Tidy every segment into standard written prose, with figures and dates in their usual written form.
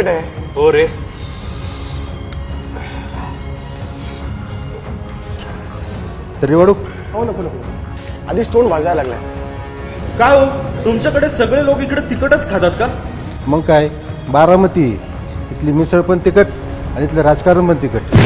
तिकट आहे. हो रे. तरी वडू हो नको नको, आधीच तोंड भाजायला लागलाय. काय हो, तुमच्याकडे सगळे लोक इकडे तिखटच खातात का? मग काय, बारामती इथली मिसळ पण तिखट आणि इथलं राजकारण पण तिखट.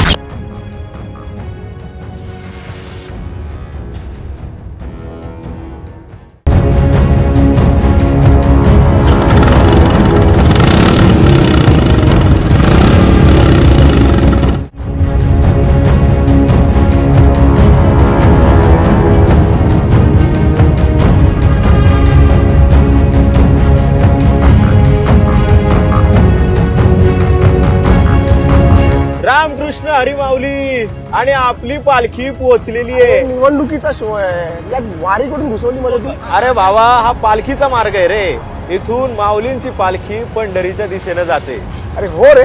रामकृष्ण हरिमाऊली आणि आपली पालखी पोहोचलेली आहे. निवडणुकीचा शो आहे, यात वारी कडून घुसवली मला तू. अरे भावा, हा पालखीचा मार्ग आहे रे. इथून माऊलींची पालखी पंढरीच्या दिशेने जाते. अरे हो रे,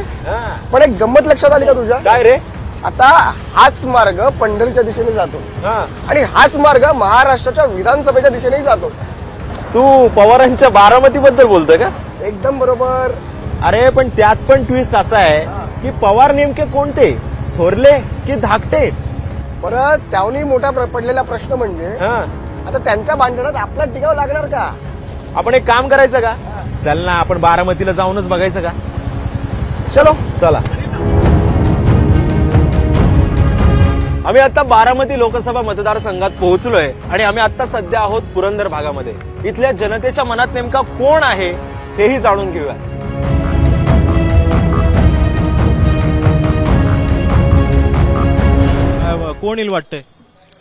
पण एक गंमत लक्षात आली का तुझ्या? काय रे? आता हाच मार्ग पंढरीच्या दिशेने जातो आणि हाच मार्ग महाराष्ट्राच्या विधानसभेच्या दिशेनेही जातो. तू पवारांच्या बारामती बद्दल बोलतोय का? एकदम बरोबर. अरे पण त्यात पण ट्विस्ट असा आहे की पवार नेमके कोणते, थोरले की धाकटे? परत त्याहूनही मोठा पडलेला प्रश्न म्हणजे आता त्यांच्या भांडणात आपला टिकाव लागणार का? आपण एक काम करायचं का, चल ना आपण बारामतीला जाऊनच बघायचं का? चलो चला. आम्ही आता बारामती लोकसभा मतदारसंघात पोहोचलोय आणि आम्ही आता सध्या आहोत पुरंदर भागामध्ये. इथल्या जनतेच्या मनात नेमका कोण आहे हेही जाणून घेऊया. कोण येईल वाटतंय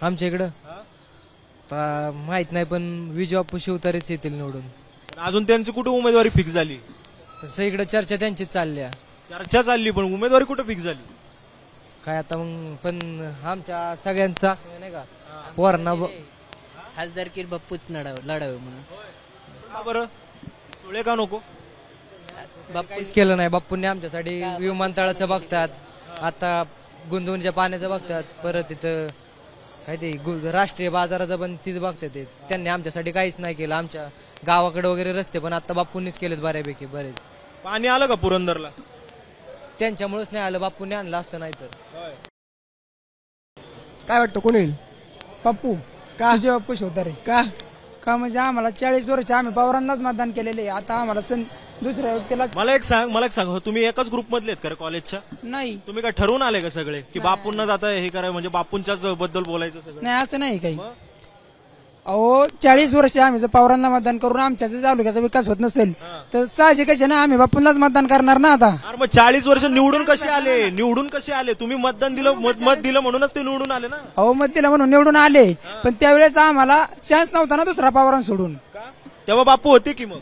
आमच्या इकडं? माहित नाही, पण विजय बापू शिवतारेच येतील निवडून. अजून त्यांची कुठे उमेदवारी फिक्स झाली? सगळीकडे चर्चा त्यांचीच चालल्या. चर्चा चालली पण उमेदवारी कुठे फिक्स झाली? काय आता मग, पण आमच्या सगळ्यांचा नाही का पोरांना खासदारकीर बापूच लढावे म्हणून. बरं सुळे का नको? बापूच केलं नाही. बापूंनी आमच्यासाठी विमानतळाचं बघतात, आता गुंतवणुकीच्या पाण्याचं बघतात, परत तिथं काय ते राष्ट्रीय बाजाराचं पण तीच बघतात. त्यांनी आमच्यासाठी काहीच नाही केलं. आमच्या गावाकडे वगैरे रस्ते पण आता बापूंनीच केलेत बऱ्यापैकी. बरेच पाणी आलं का पुरंदरला? त्यांच्यामुळेच नाही आलं, बापूंनी आणलं असतं नाही तर. काय वाटतं कोण येईल? पप्पू का? विजय बापू शिवतारे. का? का म्हणजे आम्हाला 40 वर्ष आम्ही पवारांनाच मतदान केलेले. आता आम्हाला दुसऱ्या व्यक्तीला मला एक सांग, तुम्ही एकाच ग्रुप मधले आहेत का कॉलेजच्या? नाही. तुम्ही काय ठरवून आले का सगळे की बापूंना जाता हे करायचं, म्हणजे बापूंच्याच बद्दल बोलायचं सगळं? नाही, असं नाही काही. अहो 40 वर्ष आम्ही जर पवारांना मतदान करून आमच्या तालुक्याचा विकास होत नसेल तर साहजिक आहे ना, आम्ही बापूंनाच मतदान करणार ना. आता मग 40 वर्ष निवडून कसे आले? तुम्ही मतदान दिलं, मत दिलं म्हणूनच ते निवडून आले ना. अहो मत दिलं म्हणून निवडून आले, पण त्यावेळेस आम्हाला चान्स नव्हता ना दुसरा पवारांना सोडून. तेव्हा बापू होते की मग?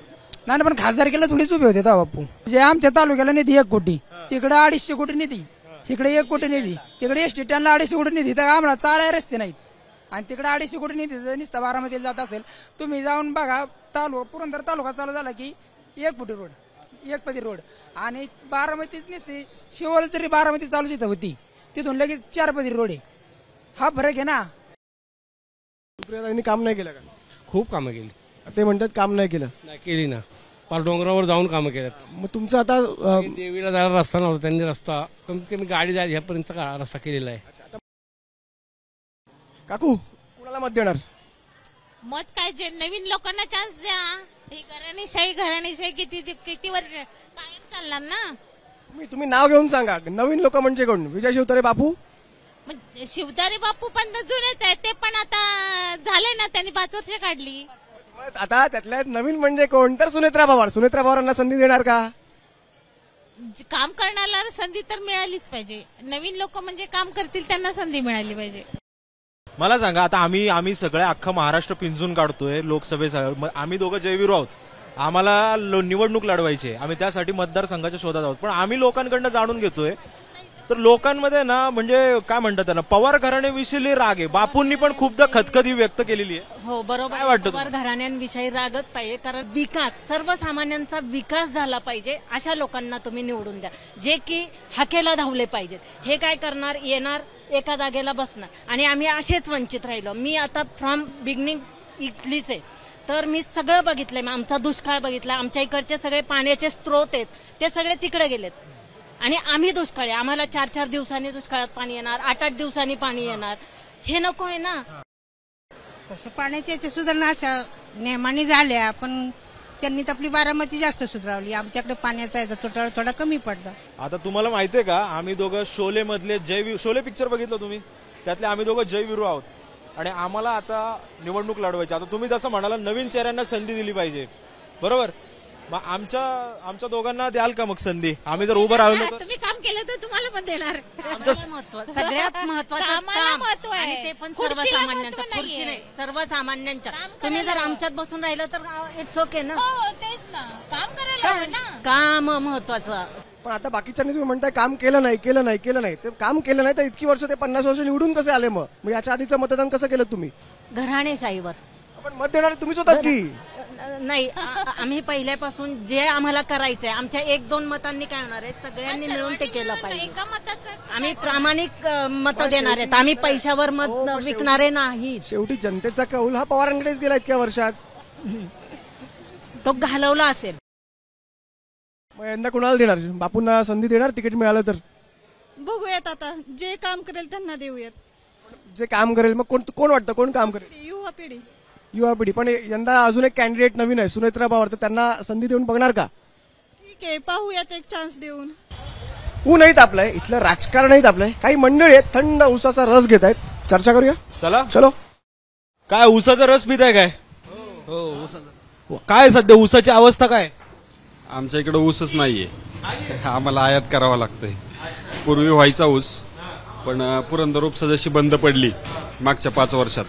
नाही, पण खासदारकीला थोडीच उभे होते तेव्हा बापू. जे आमच्या तालुक्याला निधी 1 कोटी, तिकडे 250 कोटी निधी, तिकडे 1 कोटी निधी, तिकडे एसटी स्टँडला 250 कोटी निधी, तर आम्हाला चालाय रस्ते नाहीत. आणि तिकडे 250 कोटी निधी नुसता बारामतीला जात असेल, तुम्ही जाऊन बघा. पुरंदर तालुका चालू झाला की 1 फुटी रोड, 1 पदी रोड, आणि बारामतीत नसते शिवोल जरी बारामती चालू जिथं होती तिथून लगेच 4 पदी रोड आहे. हा फरक आहे ना. सुप्रियाताईंनी काम नाही केलं का? खूप कामं केली. ते म्हणतात काम नाही केलं. नाही केली ना, पार डोंगरावर जाऊन कामं केल्यात. मग तुमचं आता देवीला जायला रस्ता नव्हता, त्यांनी रस्ता कमीत कमी गाडी जायला ह्यापर्यंत रस्ता केलेला आहे. काकू कुणाला मत देणार? मत काय, जे नवीन लोकांना चान्स द्या. ही घराणेशाही किती वर्ष कायम चालणार ना. तुम्ही नाव घेऊन सांगा, नवीन लोक म्हणजे कोण? विजय शिवतारे बापू? शिवतारे बापू पण जुनेच आहेत, ते पण आता झाले ना, त्यांनी 5 वर्ष काढली. आता त्यातल्या नवीन म्हणजे कोण? तर सुनेत्रा पवारांना संधी देणार का? काम करण्याला संधी तर मिळालीच पाहिजे. नवीन लोक म्हणजे काम करतील त्यांना संधी मिळाली पाहिजे. मला सांगा, आता आम्ही सगळे अख्खा महाराष्ट्र पिंजून काढतोय लोकसभेसाठी. आम्ही दोघं जयवीर आहोत, आम्हाला निवडणूक लढवायची, आम्ही त्यासाठी मतदारसंघाच्या शोधात आहोत. पण आम्ही लोकांकडनं जाणून घेतोय तर लोकांमध्ये ना, म्हणजे काय म्हणतात त्यांना, पवार घराण्याविषयी राग आहे. बापूंनी पण खूपदा खतखती व्यक्त केलेली आहे. हो बरोबर. काय वाटतं? पवार घराण्यांविषयी रागच पाहिजे, कारण विकास, सर्वसामान्यांचा विकास झाला पाहिजे. अशा लोकांना तुम्ही निवडून द्या, जे की हाकेला धावले पाहिजेत. हे काय करणार, येणार एका जागेला बसणार, आणि आम्ही असेच वंचित राहिलो. मी आता फ्रॉम बिगिनिंग इथलीच आहे, तर मी सगळं बघितलंय. आमचा दुष्काळ बघितला, आमच्या इकडचे सगळे पाण्याचे स्रोत आहेत ते सगळे तिकडे गेलेत आणि आम्ही दुष्काळी. आम्हाला 4-4 दिवसांनी दुष्काळात पाणी येणार, 8-8 दिवसांनी पाणी येणार. हे नको आहे ना. तसं पाण्याच्या सुधारणा अशा नेमाने झाल्या, पण त्यांनी तर आपली बारामती जास्त सुधारवली. आमच्याकडे पाण्याचा याचा तुटवडा थोडा कमी पडला. आता तुम्हाला माहितीये का, आम्ही दोघं शोले मधले शोले पिक्चर बघितलं तुम्ही, त्यातले आम्ही दोघं जयवीरू आहोत आणि आम्हाला आता निवडणूक लढवायची. आता तुम्ही जसं म्हणाला नवीन चेहऱ्यांना संधी दिली पाहिजे, बरोबर? मग आमच्या दोघांना द्याल का मग संधी? आम्ही जर उभं राहिलो तर तुम्ही काम केलं तर तुम्हाला पण देणार. सगळ्यात महत्वाचं कामाला काम महत्व आहे. आणि ते पण खुर्चीला सर्वसामान्यांचं. महत्व खुर्ची नाहीये. नाही, सर्वसामान्यांच्या. काम तुम्ही जर करायला आमच्यात बसून राहिलं तर इट्स ओके ना. हो तेच ना, काम करायला हवं ना. काम महत्वाचं. पण आता बाकीच्यांनी तुम्ही म्हणताय काम केलं नाही. ते काम केलं नाही तर इतकी वर्ष ते 50 वर्ष निवडून कसे आले? मग याच्या आधीचं मतदान कसं केलं तुम्ही? घराणेशाहीवर. पण मत देणारे तुम्हीच होतात की? नाही, आम्ही पहिल्यापासून जे आम्हाला करायचंय, आमच्या 1-2 मतांनी काय होणार आहे, सगळ्यांनी मिळून ते केलं पाहिजे. एका मताचं आम्ही प्रामाणिक मत देणार आहेत. आम्ही पैशावर मत विकणारे नाही. शेवटी जनतेचा कौल हा पवारांकडेच गेला इतक्या वर्षात. तो घालवला असेल. मग यंदा कुणाला देणार? बापूंना संधी देणार तिकीट मिळालं तर? बघूयात आता, जे काम करेल त्यांना देऊयात. जे काम करेल मग कोण वाटतं कोण काम करेल? युवा पिढी. पण यंदा अजून एक कॅन्डिडेट नवीन आहे, सुनेत्रा पवार, तर त्यांना संधी देऊन बघणार का? ठीक आहे, पाहूयात एक चान्स देऊन. नाही तापलंय, इथलं राजकारणही तापलंय. काही मंडळी आहेत थंड ऊसाचा रस घेत आहेत. चर्चा करूया, चलो. काय ऊसाचा रस पिताय काय? हो, काय सध्या ऊसाची अवस्था काय? आमच्या इकडे ऊसच नाहीये, आम्हाला आयात करावा लागतंय. पूर्वी व्हायचा ऊस, पण पुरंदर उपसा जशी बंद पडली मागच्या 5 वर्षात,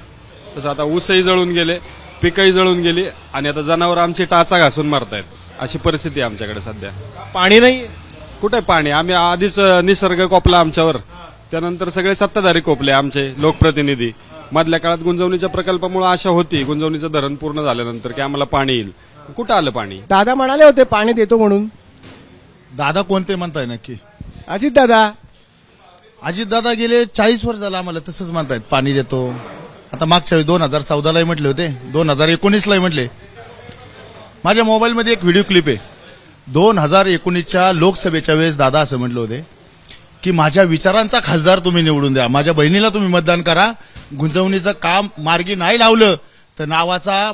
तसं आता ऊसही जळून गेले, पिकही जळून गेली आणि आता जनावर आमची टाचा घासून मारतायत. अशी परिस्थिती आहे आमच्याकडे सध्या. पाणी नाही, कुठे पाणी? आम्ही आधीच निसर्ग कोपला आमच्यावर, त्यानंतर सगळे सत्ताधारी कोपले आमचे लोकप्रतिनिधी. मधल्या काळात गुंजवणीच्या प्रकल्पामुळे आशा होती गुंजवणीचं धरण पूर्ण झाल्यानंतर की आम्हाला पाणी येईल. कुठं आलं पाणी? दादा म्हणाले होते पाणी देतो म्हणून. दादा कोणते म्हणताय नक्की? अजित दादा गेले 40 वर्ष झालं आम्हाला तसंच म्हणतायत, पाणी देतो. आता मागच्या वेळी 2014ला म्हटले होते, 2019ला म्हटले. माझ्या मोबाईलमध्ये एक व्हिडिओ क्लिप आहे. 2019च्या लोकसभेच्या वेळेस दादा असं म्हटले होते की माझ्या विचारांचा खासदार तुम्ही निवडून द्या, माझ्या बहिणीला तुम्ही मतदान करा. गुंजवणीचं काम मार्गी नाही लावलं तर नावाचा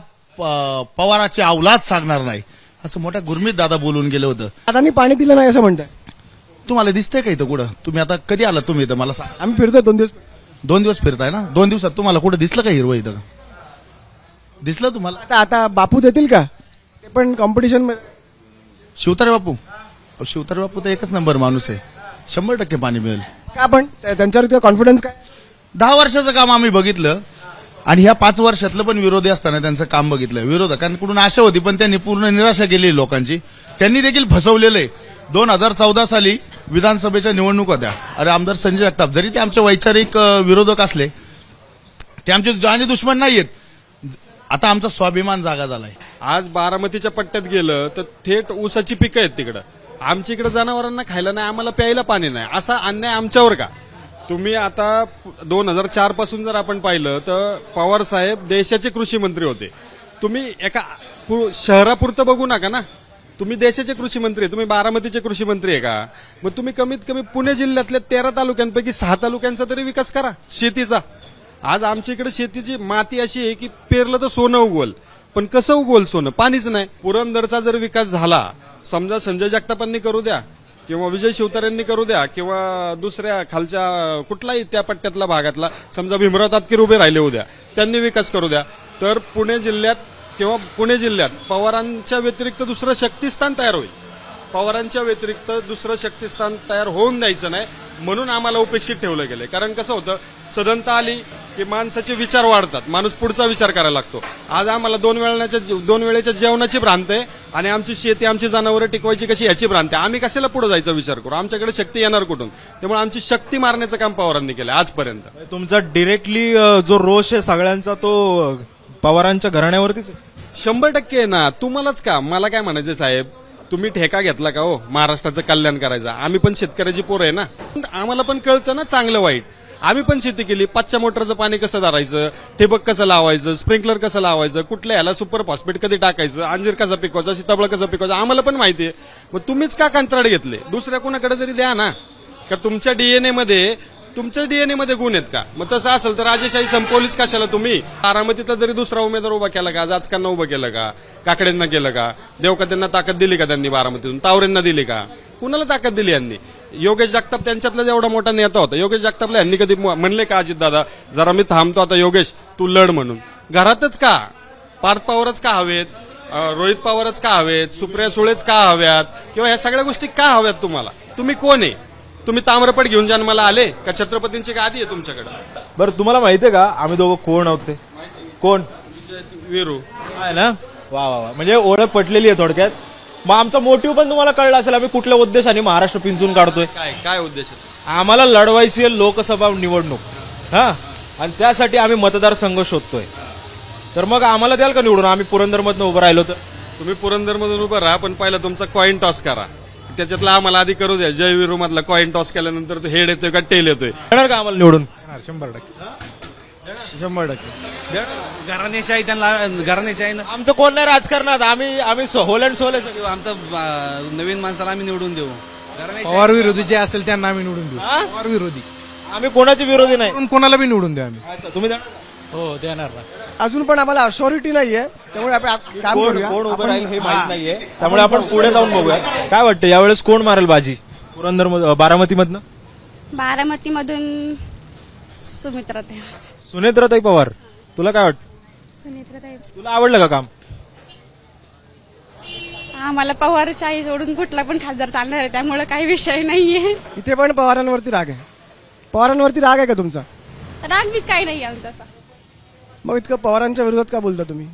पवाराची अवलाद सांगणार नाही, असं मोठ्या गुरमीत दादा बोलून गेलं होतं. दादांनी पाणी दिलं नाही असं म्हणताय. तुम्हाला दिसतंय का इथं कुठं? तुम्ही आता कधी आला तुम्ही इथं मला सांग. आम्ही फिरतोय 2 दिवस फिरताय ना? 2 दिवसात तुम्हाला कुठं दिसलं का हिरवं इथं? दिसलं तुम्हाला? आता बापू देतील का ते पण कॉम्पिटिशन मध्ये? शिवतारे बापू तर एकच नंबर माणूस आहे, 100% पाणी मिळेल. का पण त्यांच्यावर कॉन्फिडन्स काय? 10 वर्षाचं काम आम्ही बघितलं आणि ह्या 5 वर्षातलं पण विरोधी असताना त्यांचं काम बघितलं. विरोधकांकडून आशा होती पण त्यांनी पूर्ण निराशा केली लोकांची. त्यांनी देखील फसवलेलं आहे. 2014 साली विधानसभेच्या निवडणूक होत्या. अरे आमदार संजय जगताप जरी ते आमचे वैचारिक विरोधक असले, ते आमचे जाणी दुश्मन नाहीयेत. आता आमचा स्वाभिमान जागा झालाय. आज बारामतीच्या पट्ट्यात गेलं तर थेट ऊसाची पिकं आहेत तिकडं. आमच्या इकडे जनावरांना खायला नाही, आम्हाला प्यायला पाणी नाही. असा अन्याय आमच्यावर का? तुम्ही आता 2004 पासून जर आपण पाहिलं तर पवार साहेब देशाचे कृषी मंत्री होते. तुम्ही एका शहरापुरतं बघू नका ना, तुम्ही देशाचे कृषी मंत्री आहे, तुम्ही बारामतीचे कृषी मंत्री आहे का? मग तुम्ही कमीत कमी पुणे जिल्ह्यातल्या 13 तालुक्यांपैकी 6 तालुक्यांचा तरी विकास करा शेतीचा. आज आमच्या इकडे शेतीची माती अशी आहे की पेरलं तर सोनं उगवल, पण कसं उगवल सोनं? पाणीच नाही. पुरंदरचा जर विकास झाला, समजा संजय जगतापांनी करू द्या किंवा विजय शिवतारेंनी करू द्या किंवा दुसऱ्या खालच्या कुठलाही त्या पट्ट्यातला भागातला, समजा भीमराव तापकीर उभे राहिले उद्या, त्यांनी विकास करू द्या, तर पुणे जिल्ह्यात पवारांच्या व्यतिरिक्त दुसरं शक्तिस्थान तयार होईल. पवारांच्या व्यतिरिक्त दुसरं शक्तिस्थान तयार होऊन द्यायचं नाही, म्हणून आम्हाला उपेक्षित ठेवलं गेलंय. कारण कसं होतं, सदनता आली की माणसाचे विचार वाढतात, माणूस पुढचा विचार करायला लागतो. आज आम्हाला 2 वेळेच्या जेवणाची भ्रांत आहे आणि आमची शेती, आमची जनावरं टिकवायची कशी याची भ्रांत आहे. आम्ही कशाला पुढे जायचा विचार करू? आमच्याकडे शक्ती येणार कुठून? त्यामुळे आमची शक्ती मारण्याचं काम पवारांनी केलं आजपर्यंत. तुमचा डिरेक्टली जो रोष आहे सगळ्यांचा तो पवारांच्या घराण्यावरतीच 100% आहे ना. तुम्हालाच का? मला काय म्हणायचं साहेब, तुम्ही ठेका घेतला का हो महाराष्ट्राचं कल्याण करायचा? आम्ही पण शेतकऱ्याची पोरं आहे ना, आम्हाला पण कळतं ना चांगलं वाईट. आम्ही पण शेती केली. 5च्या मोटरचं पाणी कसं धरायचं, ठिबक कसं लावायचं, स्प्रिंकलर कसं लावायचं, कुठल्या ह्याला सुपर फॉस्फेट कधी टाकायचं, अंजीर कसं पिकवायचं, सीताफळ कसं पिकवायचं, आम्हाला पण माहिती आहे. मग तुम्हीच का कंत्राट घेतले? दुसऱ्या कोणाकडे तरी द्या ना. का तुमच्या डीएनए मध्ये गुण आहेत का? मग तसं असेल तर राजेशाही संपवलीच कशाला तुम्ही? बारामतीतला तरी दुसरा उमेदवार उभा केला का? जाचकांना उभं केलं का? काकड्यांना केलं का? देवकत्यांना ताकद दिली का त्यांनी? बारामतीतून तावरेंना दिली का? कुणाला ताकद दिली यांनी? योगेश जगताप त्यांच्यातला जेवढा मोठा नेता होता, योगेश जगतापला यांनी कधी म्हणले का अजित दादा जरा मी थांबतो आता, योगेश तू लढ म्हणून? घरातच का? पार्थ पवारच का हवेत? रोहित पवारच का हवेत? सुप्रिया सुळेच का हव्यात? किंवा ह्या सगळ्या गोष्टी का हव्यात तुम्हाला? तुम्ही कोण आहे? तुम्ही ताम्रपट घेऊन जन्माला आले का? छत्रपतींची गादी आहे तुमच्याकडे? बरं तुम्हाला माहितीये का आम्ही दोघं कोण आहोत ते? कोण? वीरू आहे ना? वा वा वा, म्हणजे ओळख पटलेली आहे थोडक्यात. मग आमचा मोटिव्ह पण तुम्हाला कळला असेल, आम्ही कुठल्या उद्देशाने महाराष्ट्र पिंजून काढतोय. काय उद्देश? आम्हाला लढवायची आहे लोकसभा निवडणूक, हा, आणि त्यासाठी आम्ही मतदारसंघ शोधतोय. तर मग आम्हाला द्याल का निवडून? आम्ही पुरंदरमधून उभं राहिलो तर? तुम्ही पुरंदरमधून उभं राहा, पण पहिला तुमचा कॉईन टॉस करा. त्याच्यातला आम्हाला आधी करू द्या. जयवीरू मधला कॉईन टॉस केल्यानंतर तो हेड येतोय का टेल येतोय? येणार का आम्हाला निवडून? 100% घराणेशाही त्यांना घराणेशाही आमचं कोण नाही राजकारणात. आम्ही होल अँड सोल आहे. आमचं नवीन माणसाला आम्ही निवडून देऊ. पवार विरोधी जे असेल त्यांना आम्ही निवडून देऊ. पवार विरोधी आम्ही कोणाचे विरोधी नाही. कोणाला बी निवडून देऊ आम्ही. अच्छा, तुम्ही देणार? हो देणार ना. अजून पण आम्हाला अशॉरिटी नाहीये, त्यामुळे आपण काम करूया. कोण उभं राहील हे माहित नाहीये, त्यामुळे आपण पुढे जाऊन बघूया. काय वाटतं यावेळेस कोण मारेल बाजी पुरंदर बारामतीमधनं? बारामतीमधून सुमित्राताई. सुनेत्राताई पवार. तुला काय वाटतं? सुनेत्राताई. तुला आवडलं का काम? आम्हाला पवारशाही सोडून कुठला पण खासदार चालणार आहे, त्यामुळे काही विषय नाहीये. इथे पण पवारांवरती राग आहे. पवारांवरती राग आहे का तुमचा? राग बी काही नाही आमचा असा. मग इतकं पवारांच्या विरोधात का बोलता तुम्ही?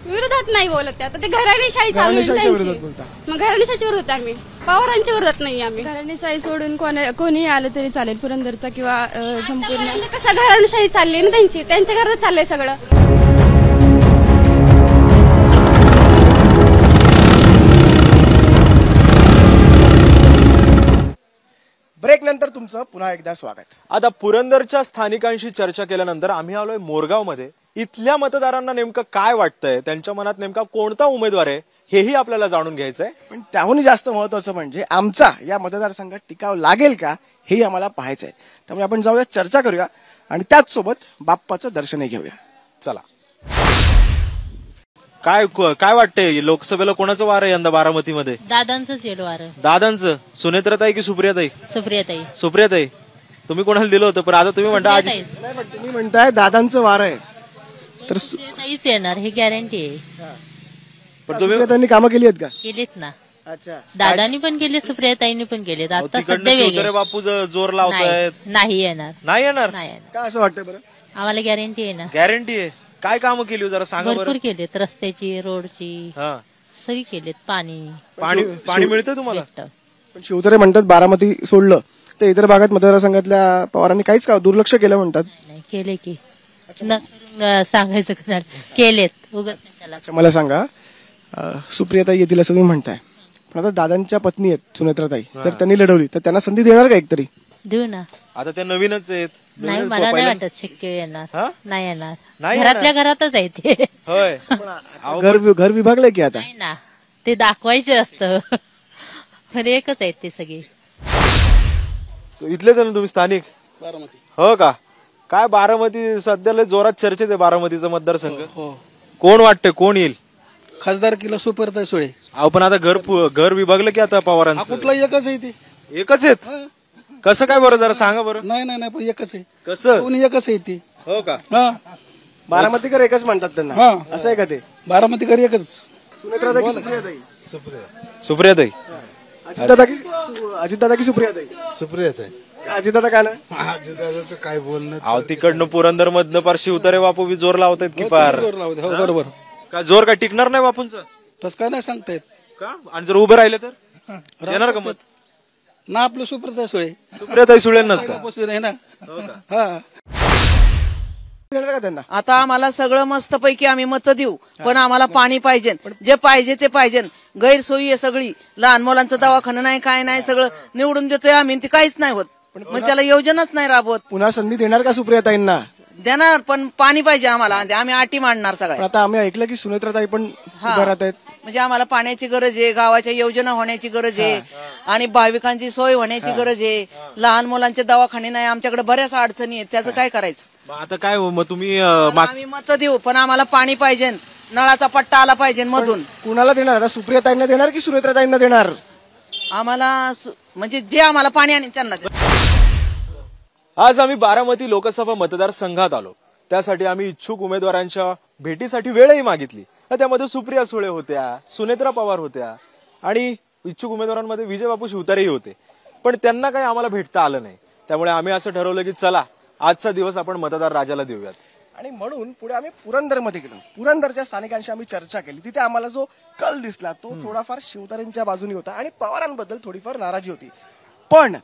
विरोधात नाही बोलत ते. आता ते घराणेशाही चालू आहे घराणेशाहीच्या त्यांची. विरोधात बोलता. मग घराणेशाहीच्या विरोधात आम्ही, पवारांच्या विरोधात नाही आम्ही. घराणेशाही सोडून कोणी आलं तरी चालेल, पुरंदरचा किंवा संपूर्ण. कसं घराणेशाही चालली ना त्यांची, त्यांच्या घरात चाललंय सगळं. ब्रेक नंतर तुमचं पुन्हा एकदा स्वागत. आता पुरंदरच्या स्थानिकांशी चर्चा केल्यानंतर आम्ही आलोय मोरगावमध्ये. इथल्या मतदारांना नेमकं काय वाटतंय, त्यांच्या मनात नेमका कोणता उमेदवार आहे हेही आपल्याला जाणून घ्यायचंय. पण त्याहून जास्त महत्वाचं म्हणजे आमचा या मतदारसंघात टिकाव लागेल का हेही आम्हाला पाहायचंय. त्यामुळे आपण जाऊया, चर्चा करूया आणि त्याच सोबत बाप्पाचं दर्शनही घेऊया. चला. काय वाटतंय लोकसभेला कोणाचं वार आहे यंदा बारामतीमध्ये? दादांचंच येईल वार. दादांचं? सुनेत्राताई की सुप्रियाताई? सुप्रियाताई. सुप्रियाताई. तुम्ही कोणाला दिलं होतं? पण आता तुम्ही म्हणता तुम्ही म्हणताय दादांचं वार आहे, तर सुप्रियाताईच येणार ही गॅरंटी आहे. पण तुम्ही त्यांनी कामं केली आहेत का? केलीत ना. अच्छा. दादांनी पण केली, सुप्रियाताईंनी पण केलीत. आता सध्या वेगळे. बापू जोर लावतायत. नाही येणार. नाही येणार? नाही येणार. काय असं वाटतं बरं? आम्हाला गॅरंटी आहे ना. गॅरंटी आहे. काय कामं केली जरा सांगा बरं. भरपूर केलीत, रस्त्याची, रोडची सगळी केलीत. पाणी मिळतं तुम्हाला? पण शिवतरे म्हणतात बारामती सोडलं तर इतर भागात मतदारसंघातल्या पवारांनी काहीच का दुर्लक्ष केलं म्हणतात. नाही केले की सांगायचं करणार केलेत उगाच. मला सांगा, सुप्रियाताई येतील असं तुम्ही म्हणताय, पण आता दादांच्या पत्नी आहेत सुनेत्राताई, जर त्यांनी लढवली तर त्यांना संधी देणार का एकतरी? देऊ ना. आता त्या नवीनच आहेत. नाही, मला नाही वाटत शक्य येणार. नाही येणार. नाही घरातल्या घरातच आहे ते. होय. घर विभागलंय की आता? नाही ना, ते दाखवायचे असतं. पण एकच आहेत ते सगळे. इथलेच ना तुम्ही स्थानिक? बारामती. हो का? काय बारामती सध्याला जोरात चर्चेत आहे बारामतीचा मतदारसंघ. कोण वाटतं कोण येईल? खासदार किलो सुपरताई सुळे. अहो पण आता घर विभागलं की आता पवारांचं? कुठला एकच आहे ते. एकच आहेत? कसं काय बरं जरा सांगा बरं. नाही पण एकच आहे. कसं? कोणी एकच आहे ते. हो का? बारामतीकर एकच म्हणतात त्यांना, असं आहे का ते? बारामतीकर एकच. सुनेत्राताई की सुप्रियाताई? सुप्रियाताई. अजितदादा की सुप्रियाताई? सुप्रियाताई. अजितदादा का नाही? अजितदादाचं काय बोलणं. अहो तिकडनं पुरंदर मधनं पार शिवतारे बापू बी जोर लावतायत की पार. बरोबर. काय जोर काय टिकणार नाही बापूंचं? तसं काय नाही सांगता येत. का? आणि जर उभे राहिले तर येणार का मत? ना आपलं सुप्रताई सुळे. सुप्रियाताई सुळेंनाच का? आहे ना. आता आम्हाला सगळं मस्त पैकी आम्ही मत देऊ, पण आम्हाला पाणी पाहिजे. जे पाहिजे ते पाहिजे. गैरसोयी आहे सगळी. लहान मुलांचं दवाखाना नाही, काय नाही, सगळं निवडून देतोय आम्ही, ते काहीच नाही होत. मग त्याला योजनाच नाही राबवत. पुन्हा संधी देणार का सुप्रियाताईंना? देणार, पण पाणी पाहिजे आम्हाला. आम्ही अटी मांडणार पण सगळ्या. आता आम्ही ऐकलं की सुनेत्राताई पण उभ्या राहत आहेत. म्हणजे आम्हाला पाण्याची गरज आहे, गावाच्या योजना होण्याची गरज आहे आणि भाविकांची सोय होण्याची गरज आहे. लहान मुलांचे दवाखाने नाही, आमच्याकडे बऱ्याच अडचणी आहेत. त्याचं काय करायचं? आता काय मग तुम्ही आम्ही मत देऊ, पण आम्हाला पाणी पाहिजे, नळाचा पट्टा आला पाहिजे मधून. कुणाला देणार आता? सुप्रियाताईंना देणार की सुनेत्राताईंना देणार? आम्हाला म्हणजे जे आम्हाला पाणी आणि त्यांना आज आम्ही बारामती लोकसभा मतदारसंघात आलो. त्यासाठी आम्ही इच्छुक उमेदवारांच्या भेटीसाठी वेळही मागितली. त्यामध्ये सुप्रिया सुळे होत्या, सुनेत्रा पवार होत्या आणि इच्छुक उमेदवारांमध्ये विजय बापू शिवतारेही होते. पण त्यांना काही आम्हाला भेटता आलं नाही. त्यामुळे आम्ही असं ठरवलं की चला आजचा दिवस आपण मतदार राजाला देऊयात. आणि म्हणून पुढे आम्ही पुरंदरमध्ये गेलो. पुरंदरच्या स्थानिकांशी आम्ही चर्चा केली. तिथे आम्हाला जो कल दिसला तो थोडाफार शिवतारेंच्या बाजूने होता आणि पवारांबद्दल थोडीफार नाराजी होती. पण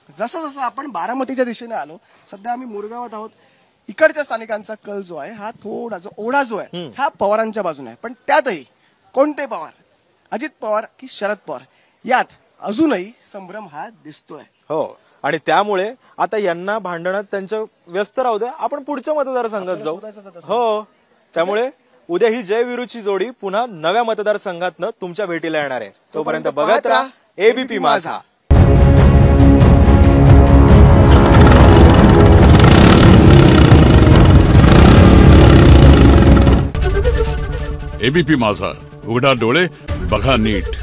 जसं जसं आपण बारामतीच्या दिशेने आलो, सध्या आम्ही मुरगावात आहोत, इकडच्या स्थानिकांचा कल जो आहे हा थोडा जो ओढा जो आहे हा पवारांच्या बाजूने आहे. पण त्यातही कोणते पवार, अजित पवार की शरद पवार, यात अजूनही संभ्रम हा दिसतोय. हो, आणि त्यामुळे आता यांना भांडणात त्यांचं व्यस्त राहू द्या, आपण पुढच्या मतदारसंघात जाऊ. हो, त्यामुळे उद्या ही जय वीरूची जोडी पुन्हा नव्या मतदारसंघातनं तुमच्या भेटीला येणार आहे. तोपर्यंत बघत राहा एबीपी माझा. एबीपी माझा, उघडा डोळे बघा नीट.